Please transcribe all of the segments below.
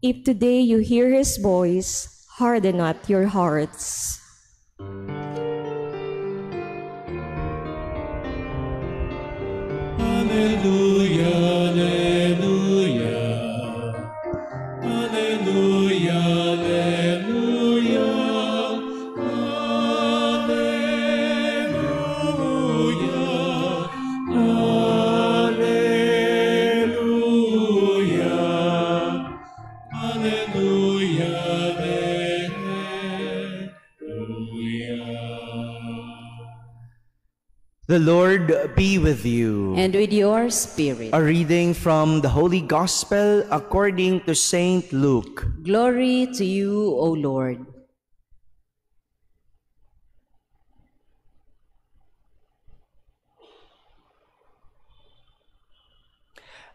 If today you hear his voice, harden not your hearts. Alleluia, alleluia. Alleluia, alleluia. Alleluia. Alleluia. The Lord be with you. And with your spirit. A reading from the Holy Gospel according to Saint Luke. Glory to you, O Lord.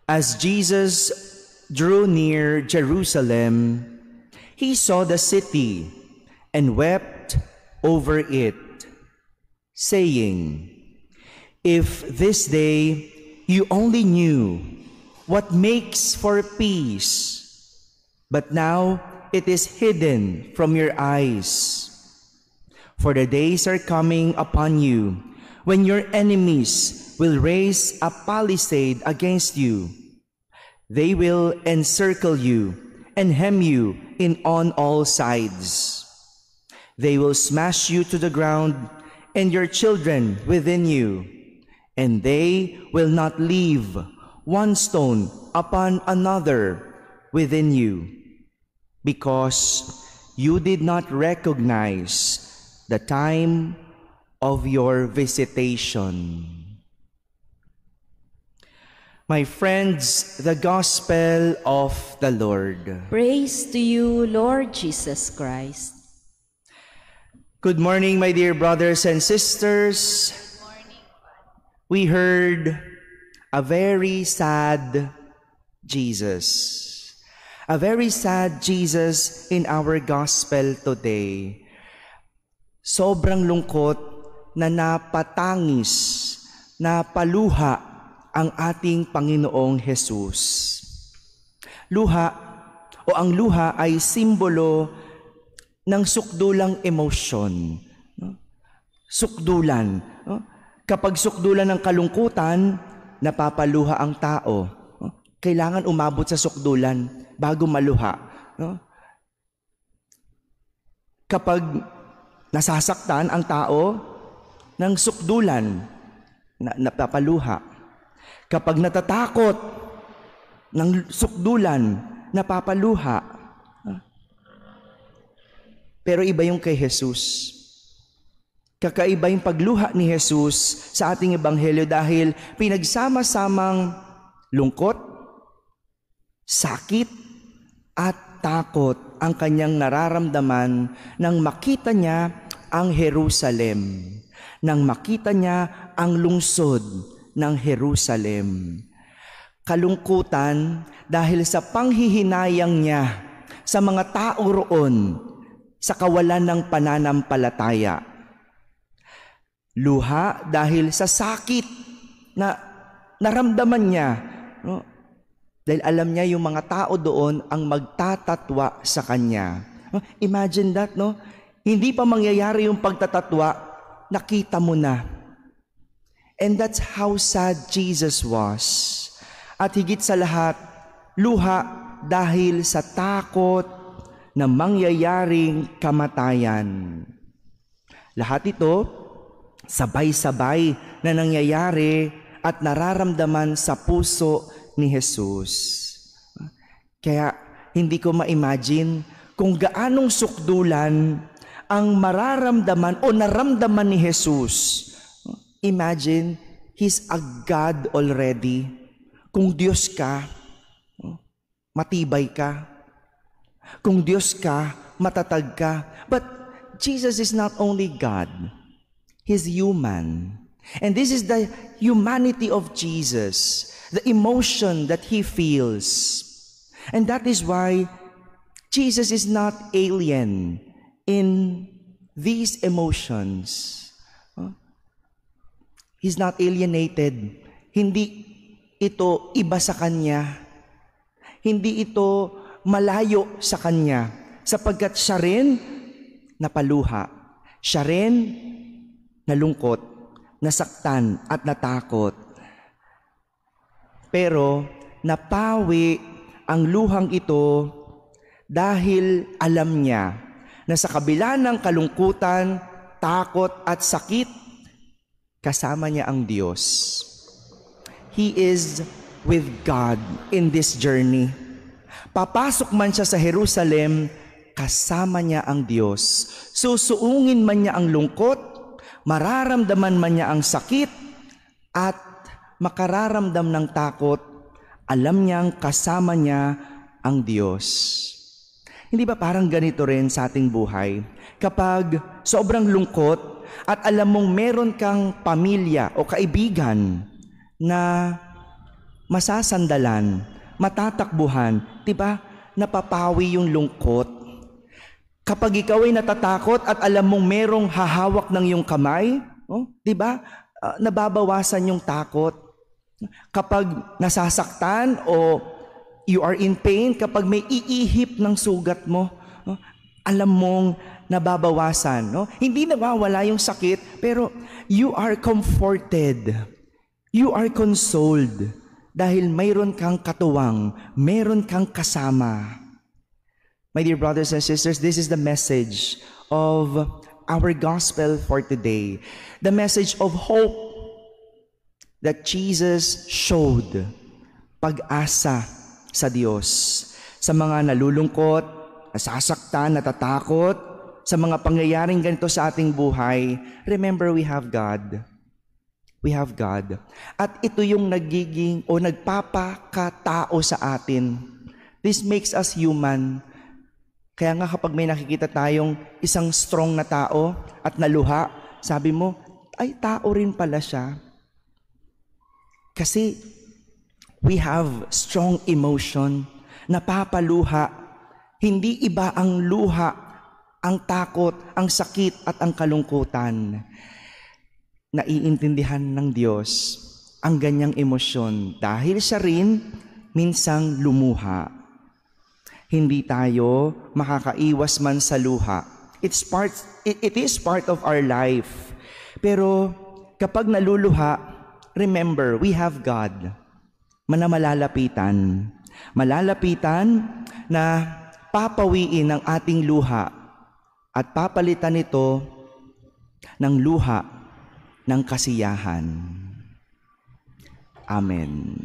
As Jesus drew near Jerusalem, he saw the city and wept over it, saying, "If this day you only knew what makes for peace, but now it is hidden from your eyes. For the days are coming upon you when your enemies will raise a palisade against you. They will encircle you and hem you in on all sides. They will smash you to the ground and your children within you, and they will not leave one stone upon another within you, because you did not recognize the time of your visitation." My friends, the Gospel of the Lord. Praise to you, Lord Jesus Christ. Good morning, my dear brothers and sisters. We heard a very sad Jesus. A very sad Jesus in our Gospel today. Sobrang lungkot na napatangis, napaluha ang ating Panginoong Jesus. Luha o ang luha ay simbolo ng sukdulang emosyon. Sukdulan. Kapag sukdulan ng kalungkutan, napapaluha ang tao. Kailangan umabot sa sukdulan bago maluha. Kapag nasasaktan ang tao ng sukdulan, napapaluha. Kapag natatakot ng sukdulan, napapaluha. Pero iba yung kay Jesus. Kakaiba yung pagluha ni Jesus sa ating ebanghelyo dahil pinagsama-samang lungkot, sakit, at takot ang kanyang nararamdaman nang makita niya ang Jerusalem, nang makita niya ang lungsod ng Jerusalem. Kalungkutan dahil sa panghihinayang niya sa mga tao roon sa kawalan ng pananampalataya. Luha dahil sa sakit na naramdaman niya. Dahil alam niya yung mga tao doon ang magtatatwa sa kanya. Imagine that, no? Hindi pa mangyayari yung pagtatatwa, nakita mo na. And that's how sad Jesus was. At higit sa lahat, luha dahil sa takot na mangyayaring kamatayan. Lahat ito, sabay-sabay na nangyayari at nararamdaman sa puso ni Jesus. Kaya hindi ko ma-imagine kung gaanong sukdulan ang mararamdaman o naramdaman ni Jesus. Imagine, He's a God already. Kung Diyos ka, matibay ka. Kung Diyos ka, matatag ka. But Jesus is not only God. He's human. And this is the humanity of Jesus, the emotion that He feels. And that is why Jesus is not alien in these emotions. He's not alienated. Hindi ito iba sa Kanya. Hindi ito malayo sa Kanya sapagkat siya rin napaluha. Siya rin nalungkot, nasaktan at natakot. Pero napawi ang luhang ito dahil alam niya na sa kabila ng kalungkutan, takot at sakit, kasama niya ang Diyos. He is with God in this journey. Papasok man siya sa Jerusalem, kasama niya ang Diyos. Susuungin man niya ang lungkot, mararamdaman man niya ang sakit, at makararamdam ng takot, alam niyang kasama niya ang Diyos. Hindi ba parang ganito rin sa ating buhay? Kapag sobrang lungkot at alam mong meron kang pamilya o kaibigan na masasandalan, matatakbuhan, di ba? Napapawi yung lungkot. Kapag ikaw ay natatakot at alam mong merong hahawak ng iyong kamay, di ba? Nababawasan yung takot. Kapag nasasaktan o you are in pain, kapag may iihip ng sugat mo, alam mong nababawasan. Hindi nawawala yung sakit, pero you are comforted. You are consoled dahil mayroon kang katuwang, mayroon kang kasama. My dear brothers and sisters, this is the message of our gospel for today. The message of hope that Jesus showed. Pag-asa sa Diyos. Sa mga nalulungkot, nasasaktan, natatakot, sa mga pangyayaring ganito sa ating buhay, remember we have God. We have God. At ito yung nagiging o nagpapakatao sa atin. This makes us human. Kaya nga kapag may nakikita tayong isang strong na tao at naluha, sabi mo, ay tao rin pala siya. Kasi we have strong emotion, napapaluha. Hindi iba ang luha, ang takot, ang sakit at ang kalungkutan. Naiintindihan ng Diyos ang ganyang emosyon dahil siya rin minsang lumuha. Hindi tayo makakaiwas man sa luha. It is part of our life. Pero kapag naluluha, remember, we have God. Malalapitan na papawiin ang ating luha at papalitan ito ng luha ng kasiyahan. Amen.